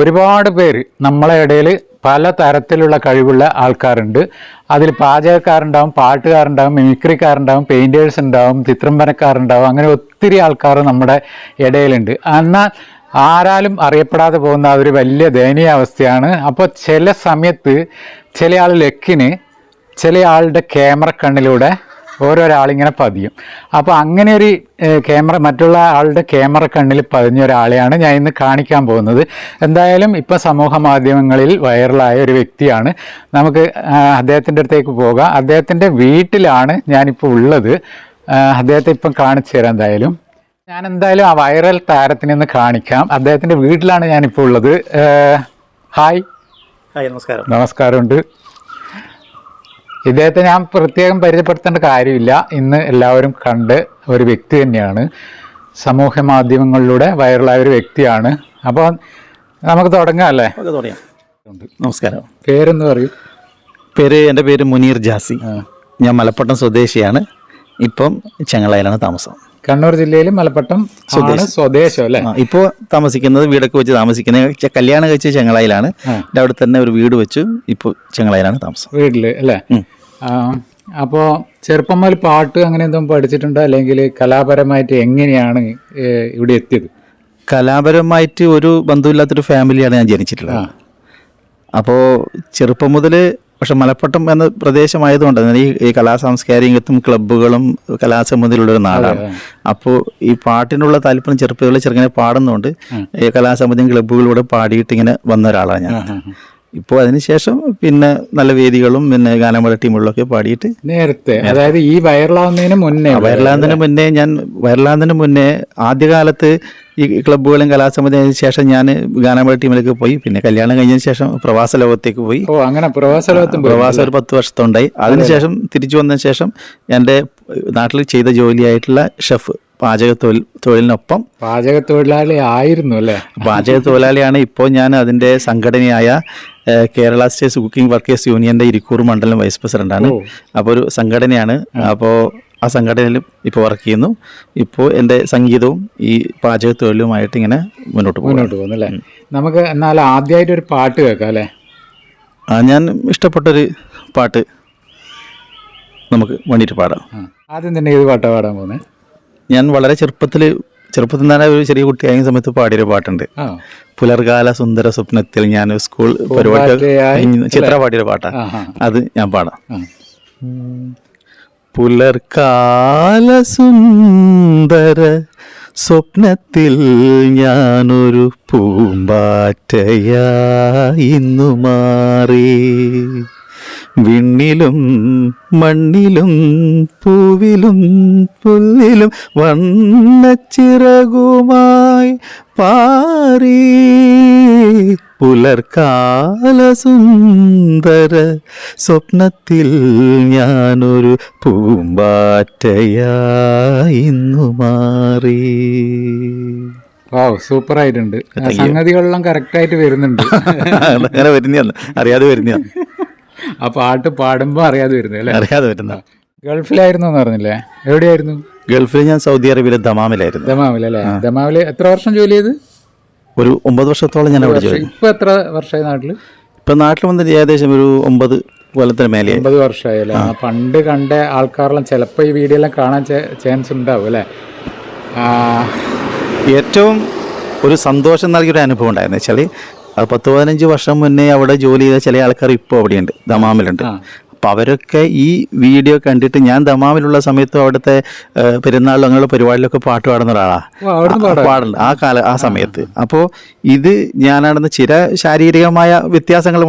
ഒരുപാട് പേര് നമ്മളെ ഇടയിൽ പല തരത്തിലുള്ള കഴിവുള്ള ആൾക്കാരുണ്ട്. അതിൽ പാചകക്കാരുണ്ടാവും, പാട്ടുകാരുണ്ടാവും, മിമിക്രിക്കാരുണ്ടാവും, പെയിൻറ്റേഴ്സ് ഉണ്ടാവും, ചിത്രം വരക്കാരുണ്ടാവും. അങ്ങനെ ഒത്തിരി ആൾക്കാർ നമ്മുടെ ഇടയിലുണ്ട്. എന്നാൽ ആരാലും അറിയപ്പെടാതെ പോകുന്ന ഒരു വലിയ ദയനീയാവസ്ഥയാണ്. അപ്പോൾ ചില സമയത്ത് ചില ആൾ ലക്കിന് ചില ആളുടെ ക്യാമറ കണ്ണിലൂടെ ഓരോരാളിങ്ങനെ പതിയും. അപ്പോൾ അങ്ങനെ ഒരു മറ്റുള്ള ആളുടെ ക്യാമറ കണ്ണിൽ പതിഞ്ഞ ഒരാളെയാണ് ഞാൻ ഇന്ന് കാണിക്കാൻ പോകുന്നത്. എന്തായാലും ഇപ്പം സമൂഹ മാധ്യമങ്ങളിൽ വൈറലായ ഒരു വ്യക്തിയാണ്. നമുക്ക് അദ്ദേഹത്തിൻ്റെ അടുത്തേക്ക് പോകാം. അദ്ദേഹത്തിൻ്റെ വീട്ടിലാണ് ഞാനിപ്പോൾ ഉള്ളത്. അദ്ദേഹത്തെ ഇപ്പം കാണിച്ചു തരാം. ഞാൻ എന്തായാലും ആ വൈറൽ താരത്തിനെ ഒന്ന് കാണിക്കാം. അദ്ദേഹത്തിൻ്റെ വീട്ടിലാണ് ഞാനിപ്പോൾ ഉള്ളത്. ഹായ്. നമസ്കാരം. നമസ്കാരമുണ്ട്. ഇദ്ദേഹത്തെ ഞാൻ പ്രത്യേകം പരിചയപ്പെടുത്തേണ്ട കാര്യമില്ല. ഇന്ന് എല്ലാവരും കണ്ട ഒരു വ്യക്തി തന്നെയാണ്. സമൂഹ മാധ്യമങ്ങളിലൂടെ വൈറലായ ഒരു വ്യക്തിയാണ്. അപ്പോൾ നമുക്ക് തുടങ്ങാം അല്ലേ? തുടങ്ങാം. നമസ്കാരം. പേരെന്ന് പറയൂ. എൻ്റെ പേര് മുനീർ ജാസി. ഞാൻ മലപ്പട്ടം സ്വദേശിയാണ്. ഇപ്പം ചെങ്ങളയിലാണ് താമസം. കണ്ണൂർ ജില്ലയിൽ മലപ്പട്ടം സ്വദേശം അല്ലേ? ഇപ്പോൾ താമസിക്കുന്നത് വീടൊക്കെ വെച്ച് താമസിക്കുന്നത് കല്യാണം കഴിച്ച് ചെങ്ങളയിലാണ്. അവിടെ തന്നെ ഒരു വീട് വെച്ചു ഇപ്പോൾ ചെങ്ങളയിലാണ് താമസം. വീട്ടില് അല്ലേ? അപ്പോൾ ചെറുപ്പം മുതൽ പാട്ട് അങ്ങനെ എന്തെങ്കിലും പഠിച്ചിട്ടുണ്ടോ, അല്ലെങ്കിൽ കലാപരമായിട്ട് എങ്ങനെയാണ് ഇവിടെ എത്തിയത്? കലാപരമായിട്ട് ഒരു ബന്ധമില്ലാത്തൊരു ഫാമിലിയാണ് ഞാൻ ജനിച്ചിട്ടുള്ളത്. അപ്പോൾ ചെറുപ്പം മുതൽ പക്ഷെ മലപ്പട്ടം എന്ന പ്രദേശമായതുകൊണ്ട് ഈ കലാസാംസ്കാരികത്തും ക്ലബ്ബുകളും കലാസമിതിയിലുള്ളൊരു നാടാണ്. അപ്പോൾ ഈ പാട്ടിനുള്ള താല്പര്യം ചെറുപ്പത്തിൽ ചെറുങ്ങനെ പാടുന്നതുകൊണ്ട് ഈ കലാസമിതിയും ക്ലബ്ബുകളിലൂടെ പാടിയിട്ട് ഇങ്ങനെ വന്ന ഒരാളാണ് ഞാൻ. ഇപ്പോൾ അതിനുശേഷം പിന്നെ നല്ല വേദികളും പിന്നെ ഗാനമേള ടീമുകളിലൊക്കെ പാടിയിട്ട് നേരത്തെ, അതായത് ഈ വൈറലാകുന്നതിന് മുന്നേ ആദ്യകാലത്ത് ഈ ക്ലബ്ബുകളും കലാസമിതിന് ശേഷം ഞാൻ ഗാനമേള ടീമിലേക്ക് പോയി. പിന്നെ കല്യാണം കഴിഞ്ഞതിന് ശേഷം പ്രവാസ ലോകത്തേക്ക് പോയി. അങ്ങനെ പ്രവാസം ഒരു 10 വർഷത്തുണ്ടായി. അതിനുശേഷം തിരിച്ചു വന്നതിന് ശേഷം എൻ്റെ നാട്ടിൽ ചെയ്ത ജോലിയായിട്ടുള്ള ഷെഫ് തൊഴിലിനൊപ്പം പാചക തൊഴിലാളി ആയിരുന്നു അല്ലേ? പാചക തൊഴിലാളിയാണ്. ഇപ്പോൾ ഞാൻ അതിൻ്റെ സംഘടനയായ കേരള സ്റ്റേറ്റ് കുക്കിംഗ് വർക്കേഴ്സ് യൂണിയൻ്റെ ഇരിക്കൂർ മണ്ഡലം വൈസ് പ്രസിഡന്റാണ്. അപ്പോൾ ഒരു സംഘടനയാണ്. അപ്പോൾ ആ സംഘടനയിൽ ഇപ്പോൾ വർക്ക് ചെയ്യുന്നു. ഇപ്പോൾ എൻ്റെ സംഗീതവും ഈ പാചക തൊഴിലുമായിട്ട് ഇങ്ങനെ മുന്നോട്ട് പോകുന്നു അല്ലേ? നമുക്ക് എന്നാൽ ആദ്യമായിട്ട് ഒരു പാട്ട് കേൾക്കാം അല്ലേ? ഞാൻ ഇഷ്ടപ്പെട്ടൊരു പാട്ട് നമുക്ക് വേണ്ടിയിട്ട് പാടാം. ആദ്യം തന്നെ ഏത് പാട്ടാണ് പാടാൻ പോകുന്നത്? ഞാൻ വളരെ ചെറുപ്പത്തിൽ തന്നെ ഒരു ചെറിയ കുട്ടിയായ സമയത്ത് പാടിയൊരു പാട്ടുണ്ട്. പുലർകാല സുന്ദര സ്വപ്നത്തിൽ ഞാൻ സ്കൂൾ പരിപാടി ചിത്ര പാടിയൊരു പാട്ടാണ്. അത് ഞാൻ പാടാം. പുലർകാല സുന്ദര സ്വപ്നത്തിൽ ഞാനൊരു പൂമ്പാറ്റയായി ഇന്നു മാറി. വിണ്ണിലും മണ്ണിലും പൂവിലും പുല്ലിലും വണ്ണച്ചിറകുമായി പാറി. പുലർകാല സുന്ദര സ്വപ്നത്തിൽ ഞാനൊരു പൂമ്പാറ്റയായി ഇന്നു മാറി. സൂപ്പർ ആയിട്ടുണ്ട്. സംഗതികളെല്ലാം കറക്റ്റ് ആയിട്ട് വരുന്നുണ്ട്. അങ്ങനെ വരുന്നതാണ്, അറിയാതെ വരുന്നതാണ്. ആ പാട്ട് പാടുമ്പോൾ അറിയാതെ വരുന്നത് അല്ലേ? അറിയാതെ വരുന്ന. ഗൾഫിലായിരുന്നു എന്ന് പറഞ്ഞില്ലേ? എവിടെയായിരുന്നു? ഗൾഫിൽ ഞാൻ സൗദി അറേബ്യയിലെ ദമാമിലായിരുന്നു. ദമാമിലല്ലേ? ദമാമിൽ എത്ര വർഷം ജോലി ചെയ്ത്? ഒരു 9 വർഷത്തോളം ഞാൻ അവിടെ ജോലി. ഇപ്പൊ എത്ര വർഷമായി നാട്ടിൽ? ഇപ്പൊ നാട്ടിൽ വന്നിട്ട് ഏകദേശം ഒരു 9 കൊല്ലത്തിന് മേലെ. 9 വർഷമായല്ലേ? പണ്ട് കണ്ട ആൾക്കാരെല്ലാം ചിലപ്പോൾ ഈ വീഡിയോ എല്ലാം കാണാൻ ചാൻസ് ഉണ്ടാവും അല്ലേ? ഏറ്റവും ഒരു സന്തോഷം നൽകിയൊരു അനുഭവം ഉണ്ടായിരുന്നു വെച്ചാൽ 10-15 വർഷം മുന്നേ അവിടെ ജോലി ചെയ്ത ചില ആൾക്കാർ ഇപ്പോൾ അവിടെയുണ്ട്, ദമാമിലുണ്ട്. അപ്പോൾ അവരൊക്കെ ഈ വീഡിയോ കണ്ടിട്ട് ഞാൻ ദമാമിലുള്ള സമയത്തും അവിടുത്തെ പെരുന്നാളിലും അങ്ങനെയുള്ള പരിപാടിയിലൊക്കെ പാട്ട് പാടുന്ന ഒരാളാണ്. പാടുന്നുണ്ട് ആ സമയത്ത്. അപ്പോൾ ഇത് ഞാനാണെന്ന് ചില ശാരീരികമായ വ്യത്യാസങ്ങൾ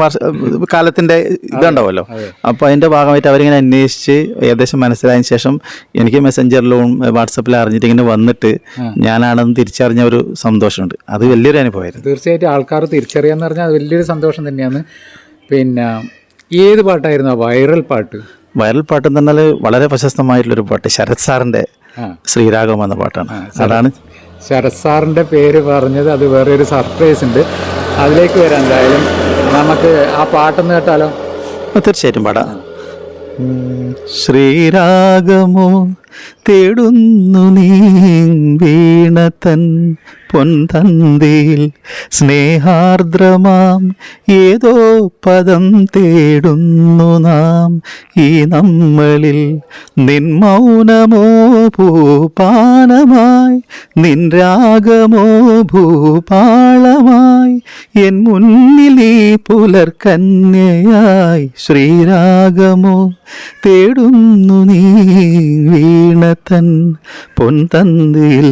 കാലത്തിൻ്റെ ഇതുണ്ടാവുമല്ലോ. അപ്പോൾ അതിൻ്റെ ഭാഗമായിട്ട് അവരിങ്ങനെ അന്വേഷിച്ച് ഏകദേശം മനസ്സിലായതിനു ശേഷം എനിക്ക് മെസ്സഞ്ചറിലും വാട്സപ്പിലും അറിഞ്ഞിട്ട് ഇങ്ങനെ വന്നിട്ട് ഞാനാണെന്ന് തിരിച്ചറിഞ്ഞ ഒരു സന്തോഷമുണ്ട്. അത് വലിയൊരു അനുഭവമായിരുന്നു. തീർച്ചയായിട്ടും ആൾക്കാർ തിരിച്ചറിയാന്ന് പറഞ്ഞാൽ അത് വലിയൊരു സന്തോഷം തന്നെയാണ്. പിന്നെ ഏത് പാട്ടായിരുന്നു ആ വൈറൽ പാട്ട്? വൈറൽ പാട്ട് എന്ന് പറഞ്ഞാൽ വളരെ പ്രശസ്തമായിട്ടുള്ളൊരു പാട്ട് ശരത് സാറിൻ്റെ ശ്രീരാഗം എന്ന പാട്ടാണ്. അതാണ് ശരത് സാറിൻ്റെ പേര് പറഞ്ഞത്. അത് വേറെ ഒരു സർപ്രൈസ് ഉണ്ട്, അതിലേക്ക് വരാം. എന്തായാലും നമുക്ക് ആ പാട്ടൊന്ന് കേട്ടാലോ? തീർച്ചയായിട്ടും പാടാം. ശ്രീരാഗമോ തേടുന്നു നീ വീണതൻ പൊൻതന്തിയിൽ സ്നേഹാർദ്രമാം ഏതോ പദം തേടുന്നു നാം ഈ നമ്മളിൽ നിൻ മൗനമോ ഭൂപാനമായി നിൻ രാഗമോ ഭൂപാളമായി എൻ മുന്നിൽ ഈ പുലർക്കന്യയായി ശ്രീരാഗമോ തേടുന്നു നീ വീണതൻ പൊൻതന്തിയിൽ.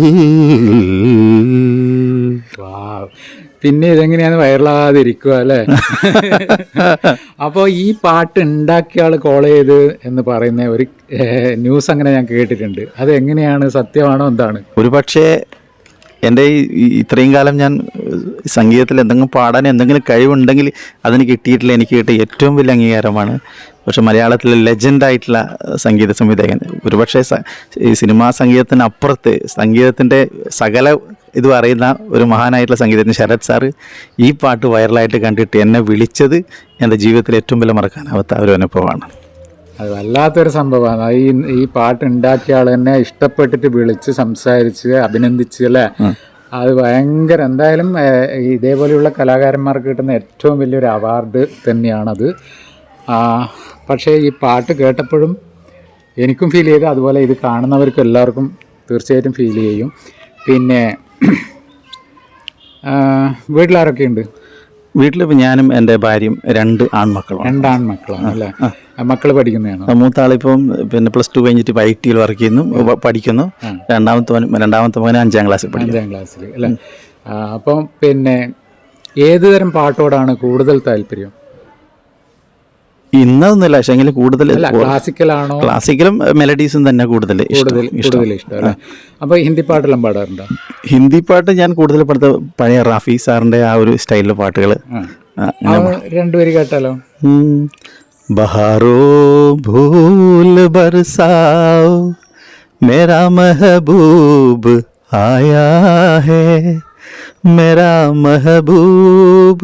പിന്നെ ഇതെങ്ങനെയാണ് വൈറലാകാതിരിക്കുക അല്ലേ? അപ്പോൾ ഈ പാട്ട് ഉണ്ടാക്കിയ ആൾ കോൾ ചെയ്ത് എന്ന് പറയുന്ന ഒരു ന്യൂസ് അങ്ങനെ ഞാൻ കേട്ടിട്ടുണ്ട്. അത് എങ്ങനെയാണ്, സത്യമാണോ എന്താണ്? ഒരു പക്ഷേ എൻ്റെ ഇത്രയും കാലം ഞാൻ സംഗീതത്തിൽ എന്തെങ്കിലും പാടാൻ എന്തെങ്കിലും കഴിവുണ്ടെങ്കിൽ അതിന് കിട്ടിയിട്ടില്ല. എനിക്ക് കിട്ടിയ ഏറ്റവും വലിയ അംഗീകാരമാണ്. പക്ഷെ മലയാളത്തിലെ ലെജൻഡായിട്ടുള്ള സംഗീത സംവിധായകൻ, ഒരുപക്ഷെ ഈ സിനിമാ സംഗീതത്തിനപ്പുറത്ത് സംഗീതത്തിൻ്റെ സകല ഇത് അറിയുന്ന ഒരു മഹാനായിട്ടുള്ള സംഗീതജ്ഞൻ ശരത് സാറ് ഈ പാട്ട് വൈറലായിട്ട് കണ്ടിട്ട് എന്നെ വിളിച്ചത് എൻ്റെ ജീവിതത്തിലെ ഏറ്റവും വലിയ മറക്കാനാവാത്ത ഒരു അനുഭവമാണ്. അത് വല്ലാത്തൊരു സംഭവമാണ്. ഈ പാട്ട് ഉണ്ടാക്കിയ ആൾ തന്നെ ഇഷ്ടപ്പെട്ടിട്ട് വിളിച്ച് സംസാരിച്ച് അഭിനന്ദിച്ച് അല്ലേ? അത് ഭയങ്കര, എന്തായാലും ഇതേപോലെയുള്ള കലാകാരന്മാർക്ക് കിട്ടുന്ന ഏറ്റവും വലിയൊരു അവാർഡ് തന്നെയാണത്. പക്ഷേ ഈ പാട്ട് കേട്ടപ്പോഴും എനിക്കും ഫീൽ ചെയ്തു, അതുപോലെ ഇത് കാണുന്നവർക്കും എല്ലാവർക്കും തീർച്ചയായിട്ടും ഫീൽ ചെയ്യും. പിന്നെ വീട്ടിലാരൊക്കെ ഉണ്ട്? വീട്ടിൽ ഞാനും എൻ്റെ ഭാര്യയും 2 ആൺമക്കളും. 2 ആൺമക്കളാണ് അല്ലേ? മക്കൾ പഠിക്കുന്നതാണോ? മൂത്ത ആളിപ്പം പിന്നെ +2 കഴിഞ്ഞിട്ട് IT-യിൽ വർക്ക് ചെയ്യുന്നു, പഠിക്കുന്നു. രണ്ടാമത്തെ മകൻ 5ാം ക്ലാസ്സിൽ പഠിക്കുന്നു. 5ാം ക്ലാസ്സിൽ അല്ലേ? അപ്പം പിന്നെ ഏത് തരം പാട്ടോടാണ് കൂടുതൽ താല്പര്യം? ഇന്നതൊന്നുമില്ല, പക്ഷേ എങ്കിലും കൂടുതൽ ക്ലാസിക്കലാണോ? ക്ലാസിക്കലും മെലഡീസും തന്നെ കൂടുതൽ ഇഷ്ടം അല്ലേ? അപ്പോൾ ഹിന്ദി പാട്ടെല്ലാം പാടാറുണ്ടോ? ഹിന്ദി പാട്ട് ഞാൻ കൂടുതൽ പഠിത്ത പഴയ റാഫി സാറിന്റെ ആ ഒരു സ്റ്റൈലിലെ പാട്ടുകൾ. 2 വരി കേട്ടാലോ? ബഹാറോ ഭൂൽ ബർസാओ मेरा महबूब आया है मेरा महबूब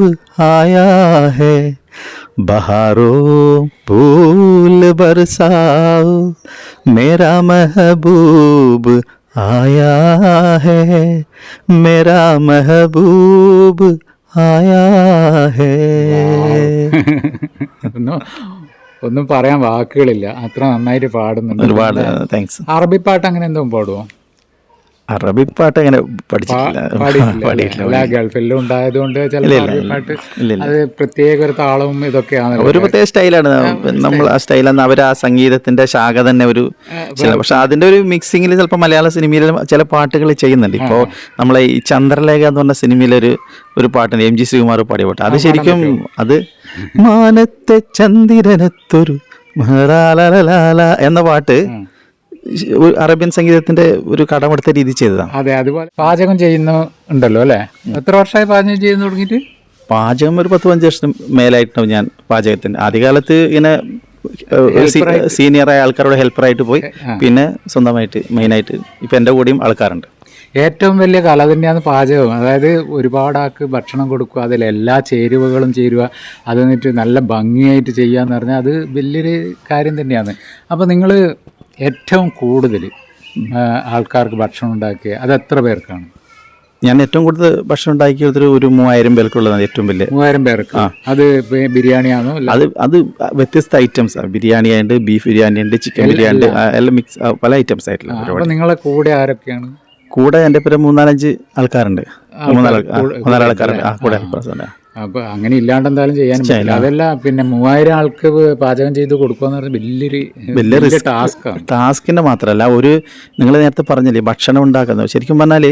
आया है बहारो फूल बरसाओ मेरा महबूब आया है मेरा महबूब आया है. ഒന്നും പറയാൻ വാക്കുകളില്ല, അത്ര നന്നായിട്ട് പാടുന്നുണ്ട്. ഒരുപാട് താങ്ക്സ്. അറബി പാട്ട് അങ്ങനെ എന്തോ പാടുവോ? അറബി പാട്ട് അങ്ങനെ പഠിച്ചിട്ടില്ല. ഗൾഫിലും ഉണ്ടായതുകൊണ്ട് ചില അറബി പാട്ട് അത് പ്രത്യേക ഒരു താളവും ഇതൊക്കെയാണ്, ഒരു പ്രത്യേക സ്റ്റൈലാണ്. നമ്മൾ ആ സ്റ്റൈലാണ്, അവർ ആ സംഗീതത്തിന്റെ ശാഖ തന്നെ ഒരു ചില, പക്ഷെ അതിന്റെ ഒരു മിക്സിങ്ങിൽ ചിലപ്പോൾ മലയാള സിനിമയിൽ ചില പാട്ടുകൾ ചെയ്യുന്നുണ്ട്. ഇപ്പോൾ നമ്മളെ ഈ ചന്ദ്രലേഖ എന്ന് പറഞ്ഞ സിനിമയിലൊരു പാട്ടുണ്ട്, MG ശ്രീകുമാർ പാടിയ പാട്ട്. അത് ശരിക്കും അത് മാനത്തെ ചന്ദ്രനത്തൊരു എന്ന പാട്ട് അറേബ്യൻ സംഗീതത്തിന്റെ ഒരു കടമെടുത്ത രീതി ചെയ്തതാണ്. അതെ, അതുപോലെ പാചകം ചെയ്യുന്നുണ്ടല്ലോ അല്ലേ? എത്ര വർഷമായി പാചകം ചെയ്യുന്ന തുടങ്ങിയിട്ട്? പാചകം ഒരു 10-15 വർഷം മേലായിട്ടാണ് ഞാൻ പാചകത്തിന്. ആദ്യകാലത്ത് ഇങ്ങനെ സീനിയറായ ആൾക്കാരോട് ഹെൽപ്പറായിട്ട് പോയി, പിന്നെ സ്വന്തമായിട്ട് മെയിനായിട്ട് ഇപ്പം എൻ്റെ കൂടെയും ആൾക്കാരുണ്ട്. ഏറ്റവും വലിയ കല തന്നെയാണ് പാചകം. അതായത് ഒരുപാട് ആൾക്ക് ഭക്ഷണം കൊടുക്കുക, അതിൽ എല്ലാ ചേരുവകളും ചേരുക, അത് എന്നിട്ട് നല്ല ഭംഗിയായിട്ട് ചെയ്യുക എന്ന് പറഞ്ഞാൽ അത് വലിയൊരു കാര്യം തന്നെയാണ്. അപ്പോൾ നിങ്ങൾ ഏറ്റവും കൂടുതൽ ആൾക്കാർക്ക് ഭക്ഷണം ഉണ്ടാക്കിയ അത് എത്ര പേർക്കാണ്? ഞാൻ ഏറ്റവും കൂടുതൽ ഭക്ഷണം ഉണ്ടാക്കിയത് ഒരു 3000 പേർക്കുള്ളതാണ് ഏറ്റവും വലിയ. 3000 പേർക്ക്. അത് ബിരിയാണിയാണോ? അത് വ്യത്യസ്ത ഐറ്റംസ് ആണ്. ബിരിയാണി ഉണ്ട്, ബീഫ് ബിരിയാണി ഉണ്ട്, ചിക്കൻ ബിരിയാണി ഉണ്ട്, എല്ലാം മിക്സ് പല ഐറ്റംസ് ആയിട്ടുള്ള. അപ്പോൾ നിങ്ങളെ കൂടെ ആരൊക്കെയാണ്? കൂടെ എൻ്റെ പേര് 3-4-5 ആൾക്കാരുണ്ട്. 3-4 ആൾക്കാരുണ്ട് കൂടെ ഹെൽപ്പേഴ്സ് ഉണ്ട്. അപ്പോൾ അങ്ങനെ ഇല്ലാണ്ട് എന്തായാലും ചെയ്യാൻ പറ്റില്ല. അതല്ല, പിന്നെ 3000 ആൾക്ക് പാചകം ചെയ്ത് കൊടുക്കുക എന്ന് പറഞ്ഞാൽ വലിയ ടാസ്ക്കാണ്. ടാസ്കിൻ്റെ മാത്രമല്ല, നിങ്ങൾ നേരത്തെ പറഞ്ഞില്ലേ ഭക്ഷണം ഉണ്ടാക്കുന്നത്, ശരിക്കും പറഞ്ഞാൽ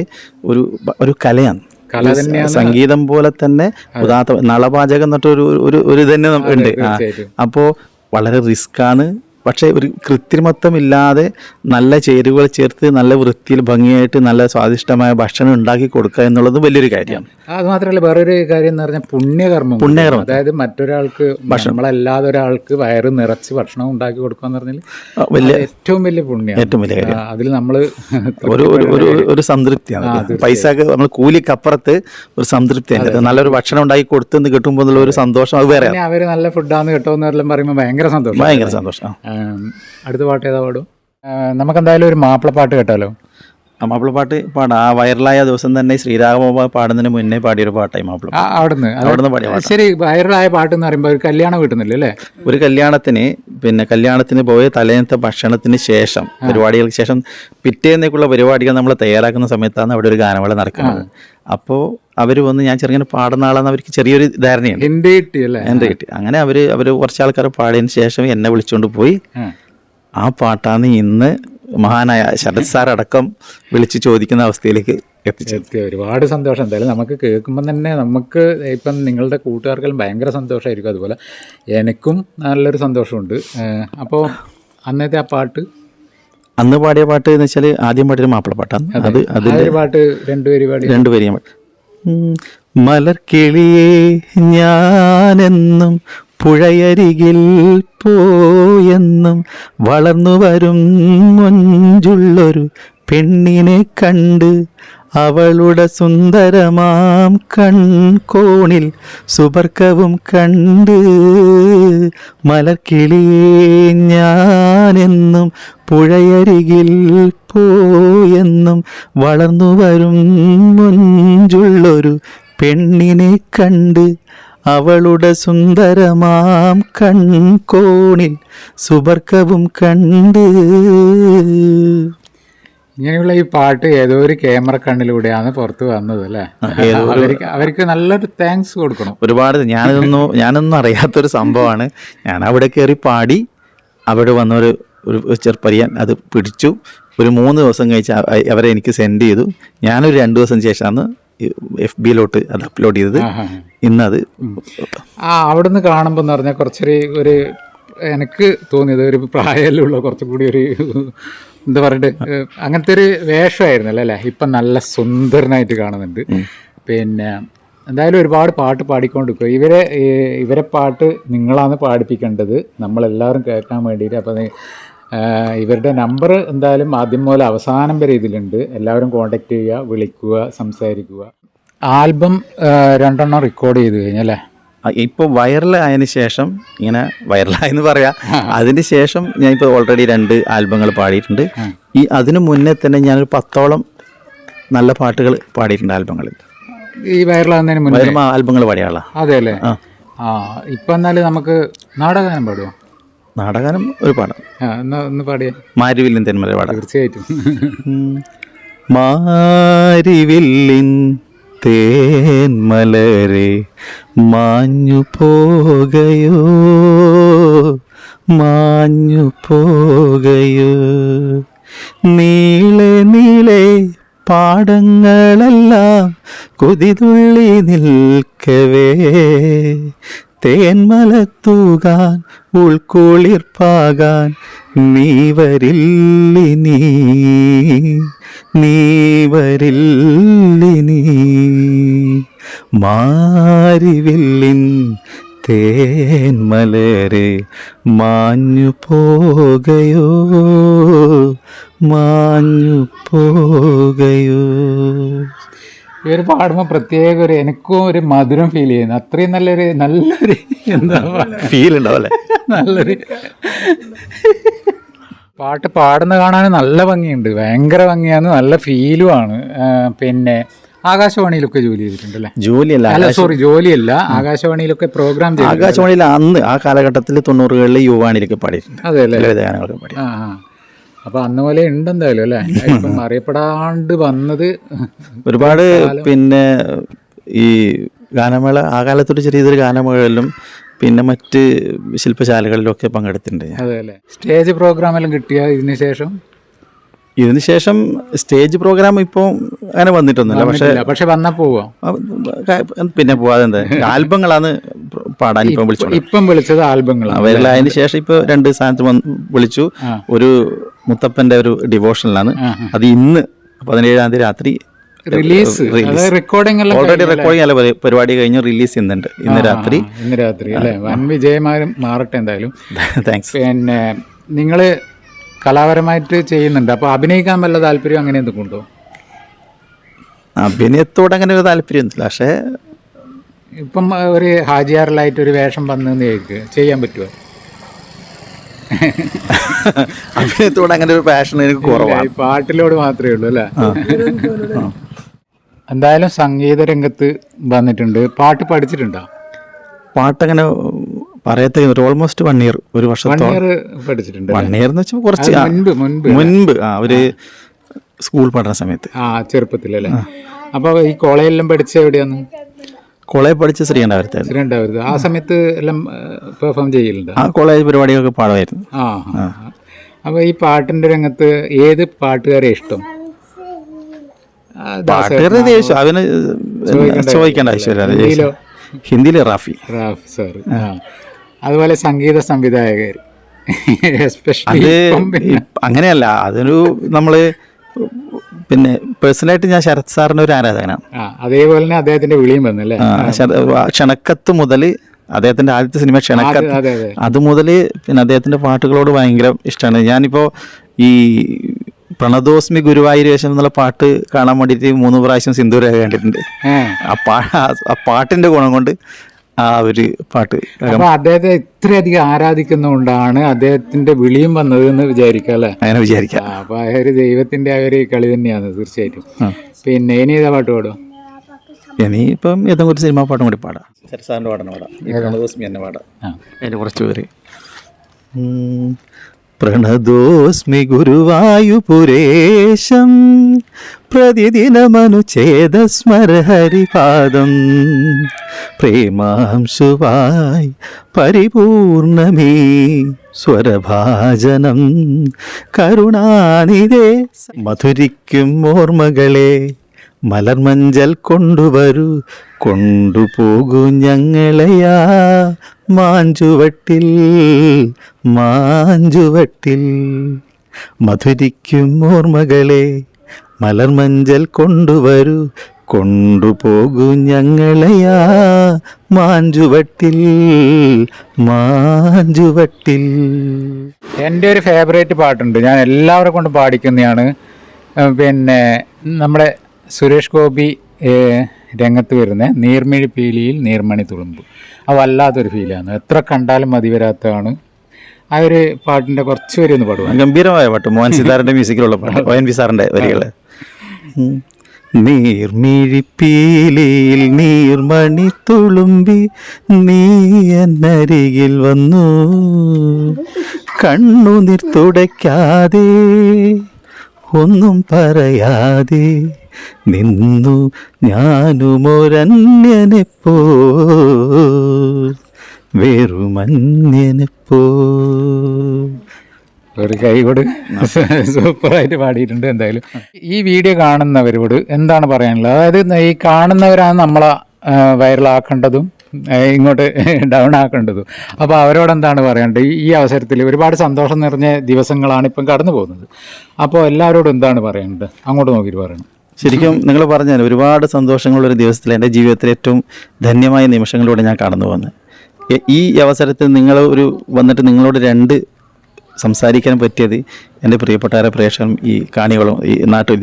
ഒരു കലയാണ്. കല തന്നെയാണ്. സംഗീതം പോലെ തന്നെ ഉദാത്ത നളപാചകം എന്നിട്ടൊരു തന്നെ ഉണ്ട്. അപ്പോൾ വളരെ റിസ്ക്കാണ്. പക്ഷേ ഒരു കൃത്രിമത്വം ഇല്ലാതെ നല്ല ചേരുവകൾ ചേർത്ത് നല്ല വൃത്തിയിൽ ഭംഗിയായിട്ട് നല്ല സ്വാദിഷ്ടമായ ഭക്ഷണം ഉണ്ടാക്കി കൊടുക്കുക എന്നുള്ളത് വലിയൊരു കാര്യമാണ്. അത് മാത്രമല്ല, വേറൊരു കാര്യം എന്ന് പറഞ്ഞാൽ പുണ്യകർമ്മം. അതായത് മറ്റൊരാൾക്ക് നമ്മളല്ലാതെ ഒരാൾക്ക് വയറ് നിറച്ച് ഭക്ഷണം ഉണ്ടാക്കി കൊടുക്കുക എന്ന് പറഞ്ഞാൽ ഏറ്റവും വലിയ പുണ്യം, ഏറ്റവും വലിയ കാര്യം. അതിൽ നമ്മൾ ഒരു സംതൃപ്തിയാണ്. പൈസക്ക് നമ്മൾ കൂലിക്കപ്പുറത്ത് ഒരു സംതൃപ്തിയാണ്. നല്ലൊരു ഭക്ഷണം ഉണ്ടാക്കി കൊടുത്തെന്ന് കിട്ടുമ്പോൾ ഒരു സന്തോഷം അത് വേറെ. അവര് നല്ല ഫുഡാന്ന് കേട്ടോ എന്നെല്ലാം പറയുമ്പോൾ ഭയങ്കര സന്തോഷം. അടുത്ത പാട്ട് ഏതാ പാടും? നമുക്കെന്തായാലും ഒരു മാപ്പിളപ്പാട്ട് കേട്ടാലോ? മാപ്പിളപ്പാട്ട് പാടാം. ആ വൈറലായ ദിവസം തന്നെ ശ്രീരാഘവ പാടുന്നതിന് മുന്നേ പാടിയൊരു പാട്ടായി മാപ്പിള. അവിടുന്ന് പാടിയ പാട്ട്. ശരി, വൈറലായ പാട്ട് എന്ന് പറയുമ്പോൾ ഒരു കല്യാണം കിട്ടുന്നില്ല അല്ലേ? ഒരു കല്യാണത്തിന് പോയ തലേന്നത്തെ ഭക്ഷണത്തിന് ശേഷം, പരിപാടികൾക്ക് ശേഷം പിറ്റേന്നേക്കുള്ള പരിപാടികൾ നമ്മൾ തയ്യാറാക്കുന്ന സമയത്താണ് അവിടെ ഒരു ഗാനമേള നടക്കുന്നത്. അപ്പോൾ അവർ വന്ന് ഞാൻ ചെറുങ്ങനെ പാടുന്ന ആളെന്ന് അവർക്ക് ചെറിയൊരു ധാരണയുണ്ട്. എൻ്റെ കിട്ടി. അങ്ങനെ അവർ കുറച്ച് ആൾക്കാർ പാടിയതിന് ശേഷം എന്നെ വിളിച്ചുകൊണ്ട് പോയി ആ പാട്ടാണ് ഇന്ന് മഹാനായ ശരത് സാർ അടക്കം വിളിച്ച് ചോദിക്കുന്ന അവസ്ഥയിലേക്ക് എത്തിച്ചെത്തി. ഒരുപാട് സന്തോഷം. എന്തായാലും നമുക്ക് കേൾക്കുമ്പം തന്നെ നമുക്ക് ഇപ്പം നിങ്ങളുടെ കൂട്ടുകാർക്കെല്ലാം ഭയങ്കര സന്തോഷമായിരിക്കും. അതുപോലെ എനിക്കും നല്ലൊരു സന്തോഷമുണ്ട്. അപ്പോൾ അന്നത്തെ ആ പാട്ട്, അന്ന് പാടിയ പാട്ട് എന്ന് വെച്ചാൽ ആദ്യം പാടിയൊരു മാപ്പിളപ്പാട്ടാണ്. അതിൻ്റെ പാട്ട് രണ്ടുപേരെയും മലർക്കിളിയേ ഞാനെന്നും പുഴയരികിൽ പോയെന്നും വളർന്നു വരും മൊഞ്ചുള്ളൊരു പെണ്ണിനെ കണ്ട് അവളുടെ സുന്ദരമാം കൺകോണിൽ സുബർക്കവും കണ്ട് മലർക്കിളിയേ ഞാനെന്നും പുഴയരികിൽ പോയെന്നും വളർന്നു വരും മൊഞ്ചുള്ളൊരു പെണ്ണിനെ കണ്ട് അവളുടെ സുന്ദരമാം കൺകോണിൽ സുബർക്കവും കണ്ട്. ഇങ്ങനെയുള്ള ഈ പാട്ട് ഏതോ ഒരു ക്യാമറ കണ്ണിലൂടെയാണ് പുറത്ത് വന്നത് അല്ലേ? അവർക്ക് നല്ലൊരു താങ്ക്സ് കൊടുക്കണം. ഒരുപാട്. ഞാനൊന്നും അറിയാത്തൊരു സംഭവമാണ്. ഞാൻ അവിടെ കയറി പാടി, അവിടെ വന്നൊരു ചെറുപ്പരിയാൻ അത് പിടിച്ചു. ഒരു 3 ദിവസം കഴിച്ച് അവരെ എനിക്ക് സെൻഡ് ചെയ്തു. ഞാനൊരു 2 ദിവസം ശേഷമാണ് FB-ലോട്ട് അത് അപ്ലോഡ് ചെയ്തത്. ഇന്നത് അവിടുന്ന് കാണുമ്പോൾ എന്ന് പറഞ്ഞാൽ കുറച്ചൊരു എനിക്ക് തോന്നിയത് ഒരു പ്രായത്തിലുള്ള കുറച്ചുകൂടി ഒരു എന്താ പറയട്ടെ, അങ്ങനത്തെ ഒരു വേഷമായിരുന്നല്ലോ അല്ലേ? ഇപ്പം നല്ല സുന്ദരനായിട്ട് കാണുന്നുണ്ട്. പിന്നെ എന്തായാലും ഒരുപാട് പാട്ട് പാടിക്കൊണ്ടിരിക്കുക. ഇവരെ പാട്ട് നിങ്ങളാണ് പാടിപ്പിക്കേണ്ടത്, നമ്മളെല്ലാവരും കേൾക്കാൻ വേണ്ടിയിട്ട്. അപ്പം ഇവരുടെ നമ്പർ എന്തായാലും ആദ്യം മുതൽ അവസാനം വരെ ഇതിലുണ്ട്. എല്ലാവരും കോൺടാക്ട് ചെയ്യുക, വിളിക്കുക, സംസാരിക്കുക. ആൽബം 2 റെക്കോർഡ് ചെയ്ത് കഴിഞ്ഞല്ലേ? ഇപ്പോൾ വൈറലായതിനു ശേഷം, ഇങ്ങനെ വൈറലായെന്ന് പറയാം, അതിന് ശേഷം ഞാനിപ്പോൾ ഓൾറെഡി 2 ആൽബങ്ങൾ പാടിയിട്ടുണ്ട്. അതിനു മുന്നേ തന്നെ ഞാനൊരു 10ഓളം നല്ല പാട്ടുകൾ പാടിയിട്ടുണ്ട് ആൽബങ്ങളിൽ. ഈ വൈറലാകുന്നതിന് മുന്നേ ആൽബങ്ങൾ പാടിയ ആളാ. അതെ അല്ലേ? ഇപ്പം എന്നാലും നമുക്ക് നാടകഗാനം പാടുമോ? നാടകഗാനം ഒരു പാടാം. ഒന്ന് പാടിയ മാരിവില്ലിൻ തെന്മല പാടാം. തീർച്ചയായിട്ടും. മാരിവില്ലിൻ തേന്മലരെ മാഞ്ഞു പോകയോ മാഞ്ഞു പോകയോ, നീളെ നീളെ പാടങ്ങളെല്ലാം കുതിതുള്ളി നിൽക്കവേ, തേന്മലത്തൂകാൻ ഉൾക്കുളിർപ്പാകാൻ നീ വരില്ലിനി, നീ വരില്ലിനി. മാരിവില്ലിൻ തേന്മലരെ മാഞ്ഞു പോകയോ മാഞ്ഞു പോകയോ. ഇവർ പാടുമ്പോൾ പ്രത്യേക ഒരു എനിക്കും ഒരു മധുരം ഫീൽ ചെയ്യുന്നു. അത്രയും നല്ലൊരു എന്താ ഫീൽ ഉണ്ടാവല്ലേ? നല്ലൊരു പാട്ട് പാടുന്ന കാണാൻ നല്ല ഭംഗിയുണ്ട്, ഭയങ്കര ഭംഗിയാണ്, നല്ല ഫീലുമാണ്. പിന്നെ ആകാശവാണിയിലൊക്കെ ജോലി ചെയ്തിട്ടുണ്ടല്ലേ? ജോലിയല്ല, ആകാശവാണിയിലൊക്കെ പ്രോഗ്രാം ചെയ്തു. ആകാശവാണിയിൽ അന്ന് ആ കാലഘട്ടത്തിൽ 90കളിൽ യുവാണിയിലൊക്കെ പാടിയിട്ടുണ്ട്. അതെ അല്ലേ? അപ്പൊ അന്ന് പോലെ ഉണ്ടെന്തായാലും അല്ലേ? ഇപ്പം അറിയപ്പെടാണ്ട് വന്നത് ഒരുപാട്. പിന്നെ ഈ ഗാനമേള ആ കാലത്തൊരു ചെറിയൊരു ഗാനമേളയിലും പിന്നെ മറ്റ് ശില്പശാലകളിലൊക്കെ പങ്കെടുത്തിട്ടുണ്ട്. അതെ അല്ലേ? സ്റ്റേജ് പ്രോഗ്രാമെല്ലാം കിട്ടിയ ഇതിന് ശേഷം സ്റ്റേജ് പ്രോഗ്രാം ഇപ്പോൾ അങ്ങനെ വന്നിട്ടൊന്നുമില്ല. പക്ഷെ വന്നാൽ പോവാം, പിന്നെ പോവാതെ എന്താ ആൽബങ്ങളാണ് പാടാൻ ഇപ്പം വിളിച്ചത് ആൽബങ്ങളാണ്. അതിന് ശേഷം ഇപ്പോൾ 2 സ്ഥാനത്ത് വിളിച്ചു. ഒരു മുത്തപ്പന്റെ ഒരു ഡിവോഷനിലാണ്. അത് ഇന്ന് 17-ാം തീയതി രാത്രി റിലീസ്. റെക്കോർഡിംഗ് ഓൾറെഡി റെക്കോർഡിംഗ് അല്ല, പരിപാടി കഴിഞ്ഞ് റിലീസ് ചെയ്യുന്നുണ്ട് ഇന്ന് രാത്രി അല്ലേ? വൻ വിജയമാരും മാറട്ടെ എന്തായാലും. താങ്ക്സ്. പിന്നെ നിങ്ങള് കലാപരമായിട്ട് ചെയ്യുന്നുണ്ട്, അപ്പോൾ അഭിനയിക്കാൻ വല്ല താല്പര്യം അങ്ങനെ എന്തൊക്കെ ഉണ്ടോ? അഭിനയത്തോട് അങ്ങനെ ഒരു താല്പര്യമൊന്നുമില്ല. പക്ഷേ ഇപ്പം ഒരു ഹാജിയാറിലായിട്ട് ഒരു വേഷം വന്നെന്ന് ചെയ്യാൻ പറ്റുമോ? അഭിനയത്തോട് അങ്ങനെ ഒരു പാഷൻ എനിക്ക് കുറവാണ്. പാട്ടിലോട് മാത്രമേ ഉള്ളൂ അല്ലേ? എന്തായാലും സംഗീത രംഗത്ത് വന്നിട്ടുണ്ട്. പാട്ട് പഠിച്ചിട്ടുണ്ടോ? പാട്ടങ്ങനെ പറയത്തെ ഒരു ഓൾമോസ്റ്റ് 1 year, ഒരു വർഷത്തോളം പഠിച്ചിട്ടുണ്ട്. 1 year എന്ന് വെച്ചാൽ കുറച്ച് മുൻപ് ഒരു സ്കൂൾ പഠന സമയത്ത്. ചെറുപ്പത്തിലല്ലേ? അപ്പൊ ഈ കോളേജിലെല്ലാം പഠിച്ച എവിടെയാന്ന്? കോളേജ് പഠിച്ച ശ്രീകണ്ഠാപുരത്ത്. ആ സമയത്ത് എല്ലാം പെർഫോം ചെയ്യലുണ്ട്? ആ കോളേജ് പരിപാടികളൊക്കെ പാടുമായിരുന്നു. അപ്പൊ ഈ പാട്ടിന്റെ രംഗത്ത് ഏത് പാട്ടുകാരെ ഇഷ്ടം? പാട്ടുകാരുടെ അവന് ചോദിക്കേണ്ട ആവശ്യമില്ല. ഹിന്ദിയിലെ റാഫി സാർ. അതുപോലെ സംഗീത സംവിധായകർ അത് അങ്ങനെയല്ല, അതൊരു നമ്മള് പിന്നെ പേഴ്സണലായിട്ട് ഞാൻ ശരത് സാറിന്റെ ഒരു ആരാധകനാണ്. അതേപോലെ തന്നെ അദ്ദേഹത്തിന്റെ വിളിയും വന്നല്ലേ? ക്ഷണക്കത്ത് മുതൽ അദ്ദേഹത്തിന്റെ ആദ്യത്തെ സിനിമ ക്ഷണക്കത്ത്, അത് മുതൽ പിന്നെ അദ്ദേഹത്തിന്റെ പാട്ടുകളോട് ഭയങ്കര ഇഷ്ടമാണ്. ഞാനിപ്പോ ഈ പ്രണതോസ്മി ഗുരുവായൂരേശം എന്നുള്ള പാട്ട് കാണാൻ വേണ്ടിയിട്ട് 3 പ്രാവശ്യം സിന്ദൂര കണ്ടിട്ടുണ്ട്. ആ പാട്ടിന്റെ ഗുണം കൊണ്ട് ആ ഒരു പാട്ട്. അപ്പൊ അദ്ദേഹത്തെ ഇത്രയധികം ആരാധിക്കുന്നതുകൊണ്ടാണ് അദ്ദേഹത്തിന്റെ വിളിയും വന്നത് എന്ന് വിചാരിക്കാം അല്ലെ? അങ്ങനെ വിചാരിക്കാം. അപ്പൊ ആ ഒരു ദൈവത്തിന്റെ ആ ഒരു കളി തന്നെയാണ് തീർച്ചയായിട്ടും. പിന്നെ ഇനി ഏതാ പാട്ട് പാടും? ഇനിയിപ്പം ഏതെങ്കിലും ഒരു സിനിമ പാട്ടും കൂടി പാടാം. സാറിന്റെ പാടാൻ പാടാം. പ്രണതോസ്മി തന്നെ പാടാം. അതിന്റെ കുറച്ച് പേര്. പ്രണതോസ്മി ഗുരുവായൂപുരേശം പ്രതിദിനമനുഛേദസ്മരഹരിപാദം പ്രേമാംശുവായി പരിപൂർണമീ സ്വരഭാജനം കരുണാനിധേ. മധുരിക്കും ഓർമ്മകളെ മലർമഞ്ചൽ കൊണ്ടുവരൂ, കൊണ്ടുപോകൂ ഞങ്ങളെയാ മാഞ്ചുവട്ടിൽ. മധുരിക്കും ഓർമ്മകളെ മലർമഞ്ചൽ കൊണ്ടുവരൂ, കൊണ്ടുപോകൂ ഞങ്ങളെയാ മാഞ്ചുവട്ടിൽ. എൻ്റെ ഒരു ഫേവറേറ്റ് പാട്ടുണ്ട്, ഞാൻ എല്ലാവരെ കൊണ്ട് പാടിക്കുന്നതാണ്. പിന്നെ നമ്മുടെ സുരേഷ് ഗോപി രംഗത്ത് വരുന്ന നീർമിഴി പീലിയിൽ നീർമണി തുളുമ്പ്. അത് വല്ലാത്തൊരു ഫീലാണ്, എത്ര കണ്ടാലും മതി വരാത്തതാണ്. ആ ഒരു പാട്ടിൻ്റെ കുറച്ച് വരെ ഒന്ന് പാടുക. ഗംഭീരമായ പാട്ട്, മോഹൻ സിതാറിൻ്റെ മ്യൂസിക്കിലുള്ള പാട്ട്, ONV സാറിൻ്റെ വരികൾ. നീർമിഴിപ്പീലിയിൽ നീർമണി തുളുമ്പി നീ എന്നരികിൽ വന്നു, കണ്ണുനീർ തുടയ്ക്കാതെ ഒന്നും പറയാതെ നിന്നു ഞാനുമൊരന്യനെപ്പോ വേറുമന്യനെപ്പോ. ഒരു കൈ കൊടു. സൂപ്പറായിട്ട് പാടിയിട്ടുണ്ട്. എന്തായാലും ഈ വീഡിയോ കാണുന്നവരോട് എന്താണ് പറയാനുള്ളത്? അതായത് ഈ കാണുന്നവരാണ് നമ്മളെ വൈറലാക്കേണ്ടതും ഇങ്ങോട്ട് ഡൗൺ ആക്കേണ്ടതും. അപ്പോൾ അവരോട് എന്താണ് പറയേണ്ടത്? ഈ അവസരത്തിൽ ഒരുപാട് സന്തോഷം നിറഞ്ഞ ദിവസങ്ങളാണ് ഇപ്പം കടന്നു പോകുന്നത്. അപ്പോൾ എല്ലാവരോടും എന്താണ് പറയേണ്ടത്? അങ്ങോട്ട് നോക്കിയിട്ട് പറയണം. ശരിക്കും നിങ്ങൾ പറഞ്ഞാൽ ഒരുപാട് സന്തോഷങ്ങളുള്ളൊരു ദിവസത്തിൽ എൻ്റെ ജീവിതത്തിലെ ഏറ്റവും ധന്യമായ നിമിഷങ്ങളിലൂടെ ഞാൻ കടന്നു പോകുന്നത്. ഈ അവസരത്തിൽ നിങ്ങൾ വന്നിട്ട് നിങ്ങളോട് 2 സംസാരിക്കാൻ പറ്റിയത് എൻ്റെ പ്രിയപ്പെട്ടവരെ പ്രേക്ഷകരും ഈ കാണികളും ഈ നാട്ടിൽ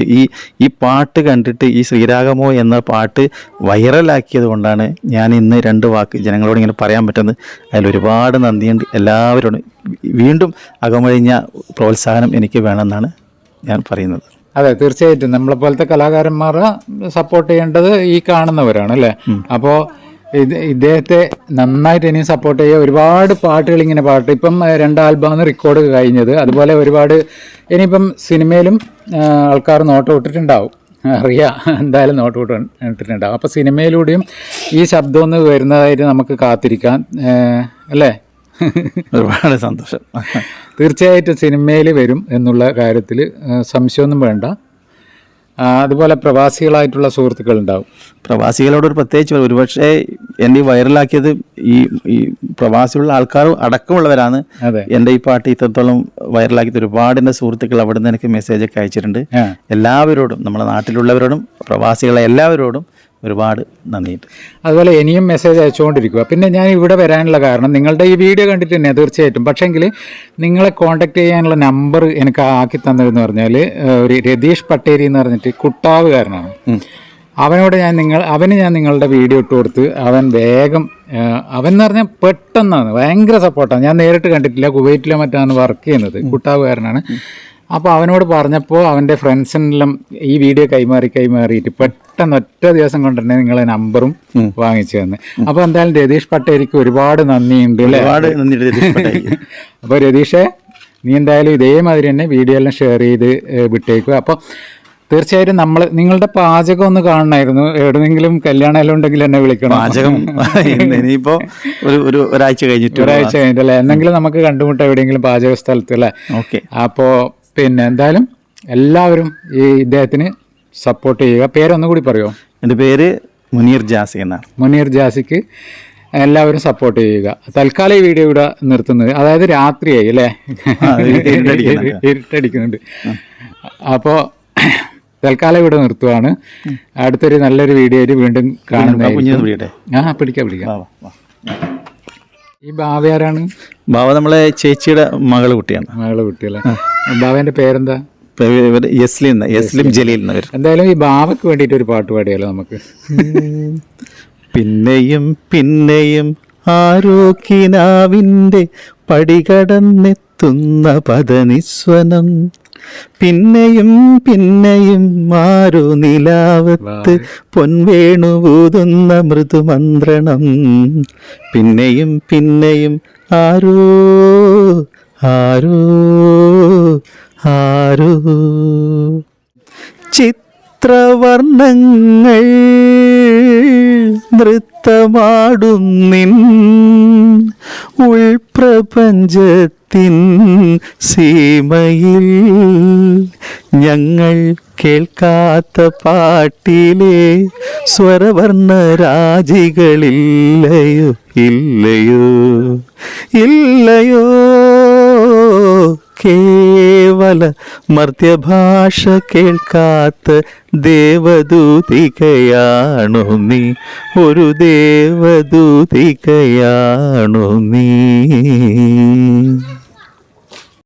ഈ പാട്ട് കണ്ടിട്ട് ഈ ശ്രീരാഗമോ എന്ന പാട്ട് വൈറലാക്കിയത് കൊണ്ടാണ് ഞാൻ ഇന്ന് 2 വാക്ക് ജനങ്ങളോട് ഇങ്ങനെ പറയാൻ പറ്റുന്നത്. അതിലൊരുപാട് നന്ദിയുണ്ട്. എല്ലാവരോടും വീണ്ടും അകമഴിഞ്ഞ പ്രോത്സാഹനം എനിക്ക് വേണമെന്നാണ് ഞാൻ പറയുന്നത്. അതെ, തീർച്ചയായിട്ടും നമ്മളെപ്പോലത്തെ കലാകാരന്മാരെ സപ്പോർട്ട് ചെയ്യേണ്ടത് ഈ കാണുന്നവരാണ് അല്ലേ? അപ്പോൾ ഇദ്ദേഹത്തെ നന്നായിട്ട് ഇനിയും സപ്പോർട്ട് ചെയ്യുക. ഒരുപാട് പാട്ടുകൾ ഇങ്ങനെ ഇപ്പം 2 ആൽബമാണ് റെക്കോർഡ് കഴിഞ്ഞത്. അതുപോലെ ഒരുപാട് ഇനിയിപ്പം സിനിമയിലും ആൾക്കാർ നോട്ട് വിട്ടിട്ടുണ്ടാവും, അറിയാം, എന്തായാലും നോട്ട് വിട്ടിട്ടുണ്ടാവും. അപ്പോൾ സിനിമയിലൂടെയും ഈ ശബ്ദം ഒന്ന് വരുന്നതായിട്ട് നമുക്ക് കാത്തിരിക്കാം അല്ലേ? ഒരുപാട് സന്തോഷം. തീർച്ചയായിട്ടും സിനിമയിൽ വരും എന്നുള്ള കാര്യത്തിൽ സംശയമൊന്നും വേണ്ട. അതുപോലെ പ്രവാസികളായിട്ടുള്ള സുഹൃത്തുക്കളുണ്ടാവും. പ്രവാസികളോടൊരു പ്രത്യേകിച്ച് ഒരുപക്ഷെ എൻ്റെ വൈറലാക്കിയത് ഈ പ്രവാസികളുള്ള ആൾക്കാർ അടക്കമുള്ളവരാണ്. എൻ്റെ ഈ പാട്ട് ഇത്രത്തോളം വൈറലാക്കിയത് ഒരുപാട് എൻ്റെ സുഹൃത്തുക്കൾ അവിടെ നിന്ന് എനിക്ക് മെസ്സേജൊക്കെ അയച്ചിട്ടുണ്ട്. എല്ലാവരോടും, നമ്മുടെ നാട്ടിലുള്ളവരോടും പ്രവാസികളെ എല്ലാവരോടും ഒരുപാട് നന്ദിയുണ്ട്. അതുപോലെ ഇനിയും മെസ്സേജ് അയച്ചുകൊണ്ടിരിക്കുക. പിന്നെ ഞാൻ ഇവിടെ വരാനുള്ള കാരണം നിങ്ങളുടെ ഈ വീഡിയോ കണ്ടിട്ട് തന്നെ തീർച്ചയായിട്ടും. പക്ഷേങ്കിൽ നിങ്ങളെ കോൺടാക്ട് ചെയ്യാനുള്ള നമ്പർ എനിക്ക് ആക്കി തന്നതെന്ന് പറഞ്ഞാൽ ഒരു രതീഷ് പട്ടേരി എന്ന് പറഞ്ഞിട്ട് കുട്ടാവുകാരനാണ്. അവന് ഞാൻ നിങ്ങളുടെ വീഡിയോ ഇട്ട് കൊടുത്ത് അവൻ വേഗം അവൻ എന്ന് പറഞ്ഞാൽ പെട്ടെന്നാണ് ഭയങ്കര സപ്പോർട്ടാണ്. ഞാൻ നേരിട്ട് കണ്ടിട്ടില്ല, കുവൈറ്റിലോ മറ്റാണ് വർക്ക് ചെയ്യുന്നത്, കുട്ടാവുകാരനാണ്. അപ്പോൾ അവനോട് പറഞ്ഞപ്പോൾ അവൻ്റെ ഫ്രണ്ട്സിനെല്ലാം ഈ വീഡിയോ കൈമാറിയിട്ട് പെട്ടെന്ന് ഒറ്റ ദിവസം കൊണ്ട് തന്നെ നിങ്ങളെ നമ്പറും വാങ്ങിച്ചു തന്നു. അപ്പോൾ എന്തായാലും രതീഷ് പട്ടേരിക്ക് ഒരുപാട് നന്ദിയുണ്ട് അല്ലേ? അപ്പോൾ രതീഷേ, നീ എന്തായാലും ഇതേമാതിരി തന്നെ വീഡിയോ എല്ലാം ഷെയർ ചെയ്ത് വിട്ടേക്കുക. അപ്പോൾ തീർച്ചയായിട്ടും നിങ്ങളുടെ പാചകം ഒന്ന് കാണണമായിരുന്നു. എവിടെയെങ്കിലും കല്യാണം എല്ലാം ഉണ്ടെങ്കിൽ എന്നെ വിളിക്കണം. പാചകം ഇനിയിപ്പോ ഒരാഴ്ച കഴിഞ്ഞിട്ടല്ലേ എന്തെങ്കിലും നമുക്ക് കണ്ടുമുട്ടാം എവിടെയെങ്കിലും പാചക സ്ഥലത്ത് അല്ലേ? ഓക്കെ. അപ്പോൾ പിന്നെ എന്തായാലും എല്ലാവരും ഈ ഇദ്ദേഹത്തിന് സപ്പോർട്ട് ചെയ്യുക. പേരൊന്നും കൂടി പറയുമോ? എൻ്റെ പേര് മുനീർ ജാസി എന്നാണ്. മുനീർ ജാസിക്ക് എല്ലാവരും സപ്പോർട്ട് ചെയ്യുക. തൽക്കാലം ഈ വീഡിയോ ഇവിടെ നിർത്തുന്നത്, അതായത് രാത്രിയായി അല്ലേ, ഇരുട്ടടിക്കുന്നുണ്ട്. അപ്പോൾ തൽക്കാലം ഇവിടെ നിർത്തുവാണ്. അടുത്തൊരു നല്ലൊരു വീഡിയോയിൽ വീണ്ടും കാണുന്നതായിരിക്കും. പിടിക്കാം. ഈ ബാവ ആരാണ്? ബാവ നമ്മളെ ചേച്ചിയുടെ മകള് കുട്ടിയല്ലേ? ബാവന്റെ പേരെന്താ? യസ്ലിം ജലീൽ. എന്തായാലും ഈ ബാവക്ക് വേണ്ടിയിട്ട് ഒരു പാട്ട് പാടിയാലോ നമുക്ക്? പിന്നെയും പിന്നെയും ആരോഗ്യനാവിൻ്റെ പടികടന്നെത്തുന്ന പദനിസ്വനം, പിന്നെയും പിന്നെയും ആരോ നിലാവത്ത് പൊൻവേണുവൂതുന്ന മൃദുമന്ത്രണം, പിന്നെയും പിന്നെയും ആരോ ആരോ ആരോ. ചിത്രവർണ്ണങ്ങൾ നൃത്തമാടും നിൻ ഉൾപ്രപഞ്ചത്തിൻ സീമയിൽ, ഞങ്ങൾ കേൾക്കാത്ത പാട്ടിലെ സ്വരവർണ്ണരാജികളില്ലയോ ഇല്ലയോ ഇല്ലയോ, കേവല മർത്യഭാഷ കേൾക്കാത്ത ദേവദൂതികയാണോ നീ, ഒരു ദേവദൂതികയാണോ നീ?